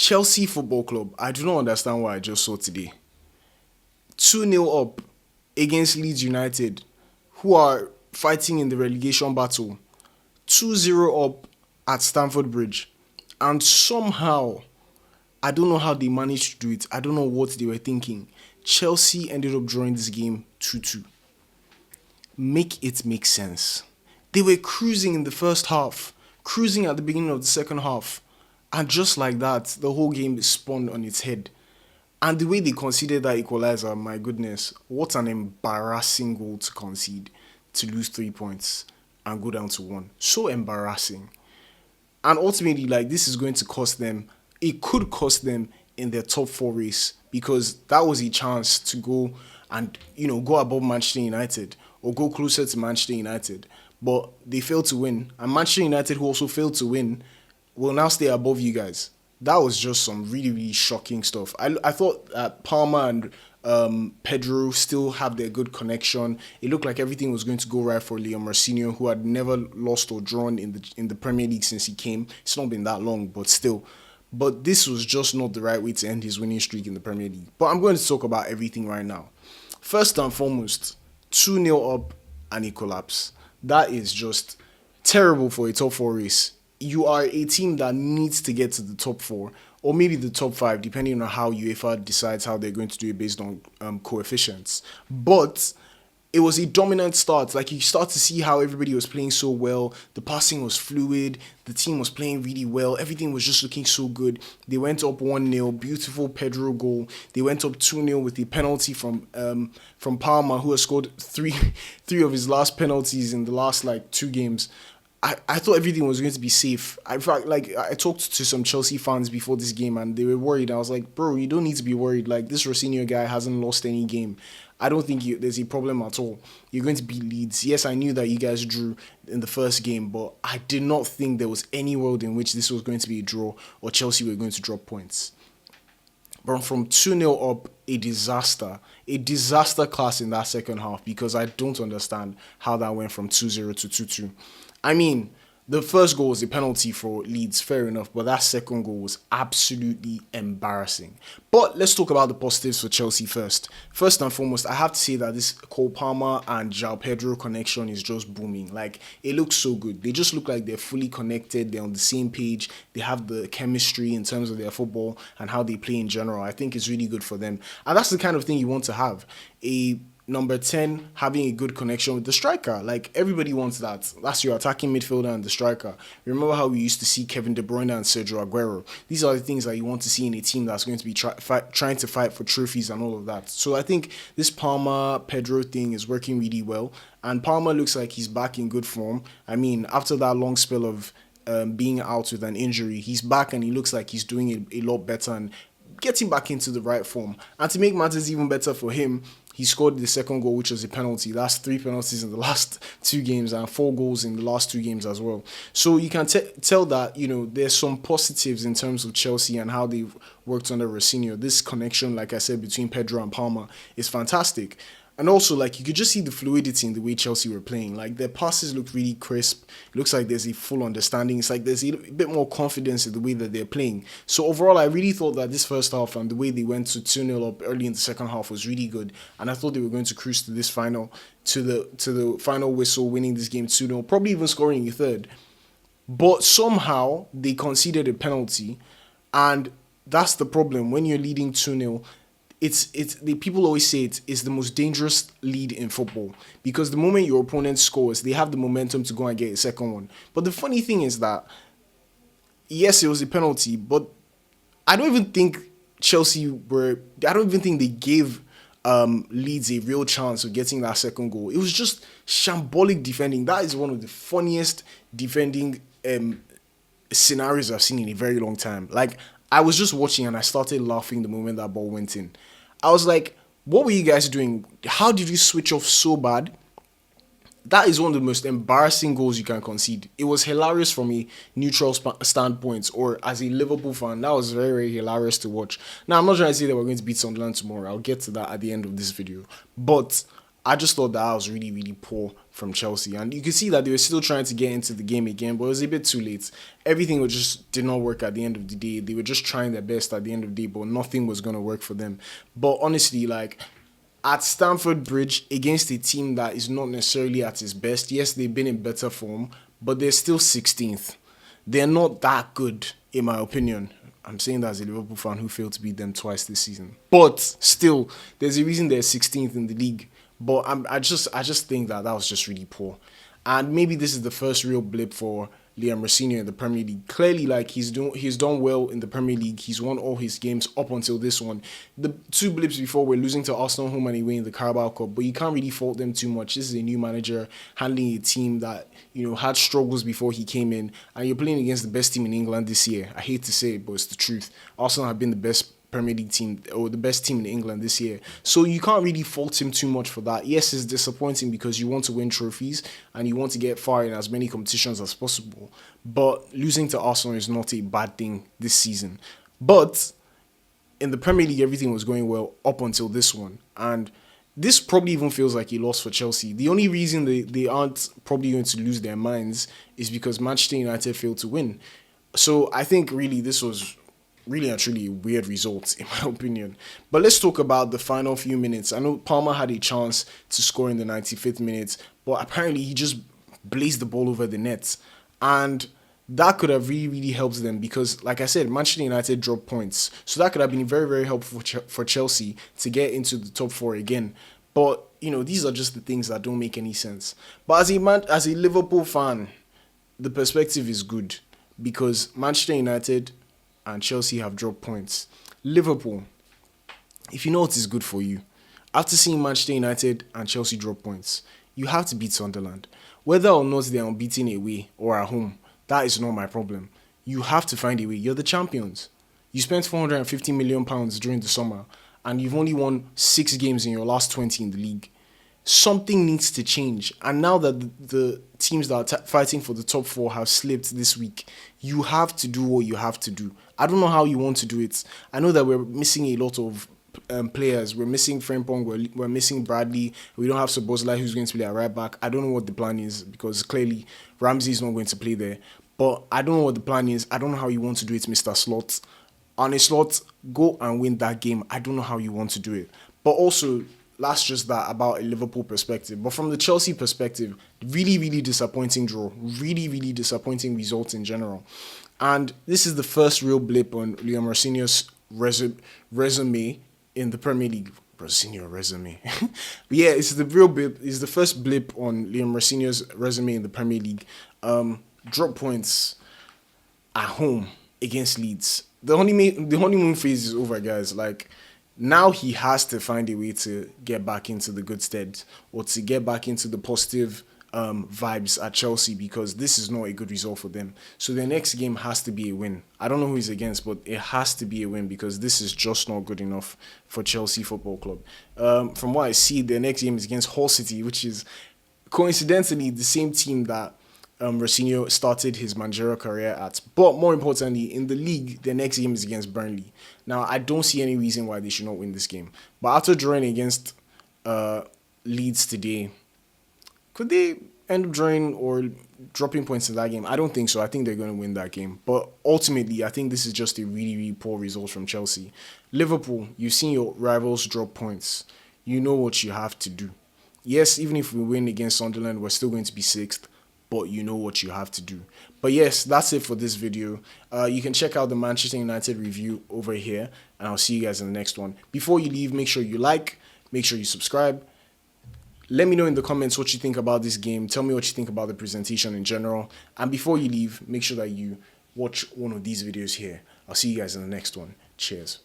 Chelsea Football Club, I do not understand what I just saw today. 2-0 up against Leeds United, who are fighting in the relegation battle. 2-0 up at Stamford Bridge. And somehow, I don't know how they managed to do it. I don't know what they were thinking. Chelsea ended up drawing this game 2-2. Make it make sense. They were cruising in the first half, cruising at the beginning of the second half. And just like that, the whole game is spun on its head. And the way they conceded that equaliser, my goodness, what an embarrassing goal to concede, to lose 3 points and go down to 1. So embarrassing. And ultimately, this is going to cost them, it could cost them in their top 4 race, because that was a chance to go and, go above Manchester United or go closer to Manchester United. But they failed to win. And Manchester United, who also failed to win, will now stay above you guys. That was just some really, really shocking stuff. I thought that Palmer and Pedro still have their good connection. It looked like everything was going to go right for Liam Rosenior, who had never lost or drawn in the Premier League since he came. It's not been that long, but still. But this was just not the right way to end his winning streak in the Premier League. But I'm going to talk about everything right now. First and foremost, 2-0 up and a collapse. That is just terrible for a top 4 race. You are a team that needs to get to the top 4 or maybe the top 5, depending on how UEFA decides how they're going to do it based on coefficients. But it was a dominant start. You start to see how everybody was playing so well. The passing was fluid. The team was playing really well. Everything was just looking so good. They went up 1-0. Beautiful Pedro goal. They went up 2-0 with a penalty from Palmer, who has scored three of his last penalties in the last 2 games. I thought everything was going to be safe. In fact, I talked to some Chelsea fans before this game and they were worried. I was like, bro, you don't need to be worried. This Rosenior guy hasn't lost any game. I don't think there's a problem at all. You're going to beat Leeds. Yes, I knew that you guys drew in the first game, but I did not think there was any world in which this was going to be a draw or Chelsea were going to drop points. But from 2-0 up, a disaster class in that second half, because I don't understand how that went from 2-0 to 2-2. I mean, the first goal was a penalty for Leeds, fair enough, but that second goal was absolutely embarrassing. But let's talk about the positives for Chelsea first. First and foremost, I have to say that this Cole Palmer and João Pedro connection is just booming. It looks so good. They just look like they're fully connected. They're on the same page. They have the chemistry in terms of their football and how they play in general. I think it's really good for them. And that's the kind of thing you want to have. A number 10 having a good connection with the striker. Everybody wants that. That's your attacking midfielder and the striker. Remember how we used to see Kevin De Bruyne and Sergio Aguero? These are the things that you want to see in a team that's going to be trying to fight for trophies and all of that. So I think this Palmer-Pedro thing is working really well. And Palmer looks like he's back in good form. I mean, after that long spell of being out with an injury, he's back and he looks like he's doing a lot better and getting back into the right form. And to make matters even better for him, he scored the second goal, which was a penalty. That's 3 penalties in the last 2 games and 4 goals in the last 2 games as well. So you can tell that, there's some positives in terms of Chelsea and how they've worked under Rosenior. This connection, like I said, between Pedro and Palmer is fantastic. And also, you could just see the fluidity in the way Chelsea were playing. Their passes look really crisp. It looks like there's a full understanding. It's there's a bit more confidence in the way that they're playing. So overall, I really thought that this first half and the way they went to 2-0 up early in the second half was really good. And I thought they were going to cruise to this final, to the final whistle, winning this game 2-0, probably even scoring a third. But somehow, they conceded a penalty. And that's the problem. When you're leading 2-0, the people always say it's the most dangerous lead in football, because the moment your opponent scores, they have the momentum to go and get a second one. But the funny thing is that, yes, it was a penalty, but I don't even think they gave Leeds a real chance of getting that second goal. It was just shambolic defending. That is one of the funniest defending scenarios I've seen in a very long time. I was just watching and I started laughing the moment that ball went in. I was like, what were you guys doing? How did you switch off so bad? That is one of the most embarrassing goals you can concede. It was hilarious from a neutral standpoint, or as a Liverpool fan, that was very, very hilarious to watch. Now, I'm not trying to say that we're going to beat Sunderland tomorrow. I'll get to that at the end of this video. But I just thought that was really, really poor from Chelsea. And you could see that they were still trying to get into the game again, but it was a bit too late. Everything just did not work at the end of the day. They were just trying their best at the end of the day, but nothing was going to work for them. But honestly, like, at Stamford Bridge against a team that is not necessarily at its best, yes, they've been in better form, but they're still 16th. They're not that good, in my opinion. I'm saying that as a Liverpool fan who failed to beat them twice this season. But still, there's a reason they're 16th in the league. But I just think that was just really poor. And maybe this is the first real blip for Liam Rosenior in the Premier League. Clearly, like, he's done well in the Premier League. He's won all his games up until this one. The two blips before were losing to Arsenal home and away in the Carabao Cup, but you can't really fault them too much. This is a new manager handling a team that, you know, had struggles before he came in, and you're playing against the best team in England this year. I hate to say it, but it's the truth. Arsenal have been the best Premier League team, or the best team in England this year. So you can't really fault him too much for that. Yes, it's disappointing because you want to win trophies and you want to get far in as many competitions as possible. But losing to Arsenal is not a bad thing this season. But in the Premier League, everything was going well up until this one. And this probably even feels like a loss for Chelsea. The only reason they aren't probably going to lose their minds is because Manchester United failed to win. So I think really this was really and truly a weird result, in my opinion. But let's talk about the final few minutes. I know Palmer had a chance to score in the 95th minute, but apparently he just blazed the ball over the net. And that could have really, really helped them because, like I said, Manchester United dropped points. So that could have been very, very helpful for Chelsea to get into the top four again. But, you know, these are just the things that don't make any sense. But as a Liverpool fan, the perspective is good because Manchester United and Chelsea have dropped points. Liverpool, if you know what is good for you, after seeing Manchester United and Chelsea drop points, you have to beat Sunderland. Whether or not they are unbeaten away or at home, that is not my problem. You have to find a way. You're the champions. You spent £450 million during the summer, and you've only won 6 games in your last 20 in the league. Something needs to change. And now that the teams that are fighting for the top 4 have slipped this week, you have to do what you have to do. I don't know how you want to do it. I know that we're missing a lot of players. We're missing Frimpong, we're missing Bradley. We don't have Szoboszlai who's going to play at right back. I don't know what the plan is because clearly Ramsey is not going to play there. But I don't know what the plan is. I don't know how you want to do it, Mr. Slot. On a Slot, go and win that game. I don't know how you want to do it. But also, that's just that about a Liverpool perspective. But from the Chelsea perspective, really, really disappointing draw. Really, really disappointing results in general. And this is the first real blip on Liam Rosenior's resume in the Premier League. Rosenior resume. But yeah, it's the real blip. It's the first blip on Liam Rosenior's resume in the Premier League. Drop points at home against Leeds. The honeymoon phase is over, guys. Like, now he has to find a way to get back into the good stead or to get back into the positive vibes at Chelsea because this is not a good result for them. So their next game has to be a win. I don't know who he's against, but it has to be a win because this is just not good enough for Chelsea Football Club. From what I see, their next game is against Hull City, which is coincidentally the same team that Rosenior started his managerial career at. But more importantly, in the league, their next game is against Burnley. Now, I don't see any reason why they should not win this game. But after drawing against Leeds today, could they end up drawing or dropping points in that game? I don't think so. I think they're going to win that game. But ultimately, I think this is just a really, really poor result from Chelsea. Liverpool, you've seen your rivals drop points. You know what you have to do. Yes, even if we win against Sunderland, we're still going to be 6th. But you know what you have to do. But yes, that's it for this video. You can check out the Manchester United review over here. And I'll see you guys in the next one. Before you leave, make sure you like. Make sure you subscribe. Let me know in the comments what you think about this game. Tell me what you think about the presentation in general. And before you leave, make sure that you watch one of these videos here. I'll see you guys in the next one. Cheers.